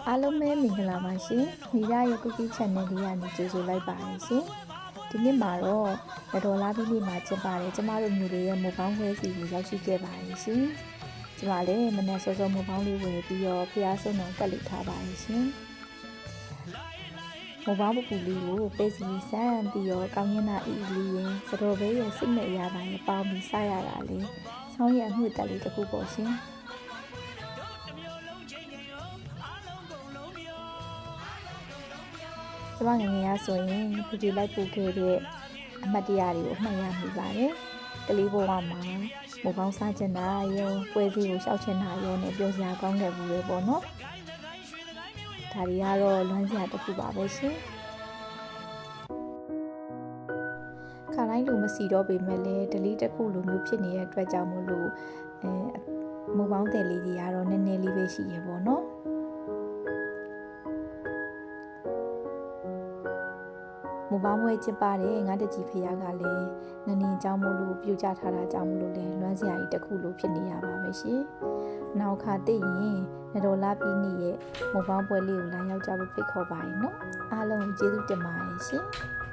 အားလုံးပဲမင်္ဂလာပါရှင်မိသားရဲ့ Cookie Channel လေးကနေကြိုဆိုလိုက်ပါရရှင်ဒီနေ့မှာတော့ဒေါ်လာပြီးနေ့မှာကျင်းပါတယ်ကျမတို့မျိုးလေးရဲ့မိုးပေါင်းခွဲစီကိုရောက်ရှိခဲ့ပါရရှင်ကျမလည်းမနက်စောစောမိုးပေါင်းလေးဝယ်ပြီးတော့ဖျားဆုံးတော်ကတ်လိထားပါရရှင်မိုးပေါင်းပပူလေးကိုပဲစီဆန်းပြီးတော့ကောင်းရင်းနာအီလေးရင်စတော်ဘဲရဲ့စိတ်နဲ့အရာပိုင်းပေါင်းပြီးစားရတာလေဆောင်းရံမှုတက်လေးတစ်ခုပေါ့ရှင်ကျမငယ်ငယ်ရဆိုရင်ဖူဖူလိုက်ပို့ခဲ့တဲ့အမှတ်တရတွေကိုအမှတ်ရမိပါတယ်။ကလေးဘဝမှာမိုးပေါင်းစားချင်တာရောပွဲစည်းကိုရှောက်ချင်တာရောနဲ့ပြောစရာကောင်းခဲ့ဘူးလေပေါ့နော်။ဒါတွေကတော့လွမ်းစရာတစ်ခုပါပဲရှင်။ခါတိုင်းလိုမစီတော့ပေမဲ့လည်းဒလီတစ်ခုလိုမျိုးဖြစ်နေတဲ့အတွက်ကြောင့်မို့လို့မိုးပေါင်းတယ်လေးကြီးကတော့နည်းနည်းလေးပဲရှိရပေါ့နော်။မိုးပေါင်းဝဲချစ်ပါတယ်ငါတကြီးဖျားကလည်းငနေကြောင်းမို့လို့ပြုတ်ကြထားတာကြောင့်မို့လို့လဲလွမ်းစရာကြီးတစ်ခုလိုဖြစ်နေရပါပဲရှင်။နောက်ခါသိရင်ဒေါ်လာပြီးနေရဲ့မိုးပေါင်းပွဲလေးကိုလာရောက်ကြဖို့ဖိတ်ခေါ်ပါရင်နော်။အားလုံးကျေးဇူးတင်ပါတယ်ရှင်။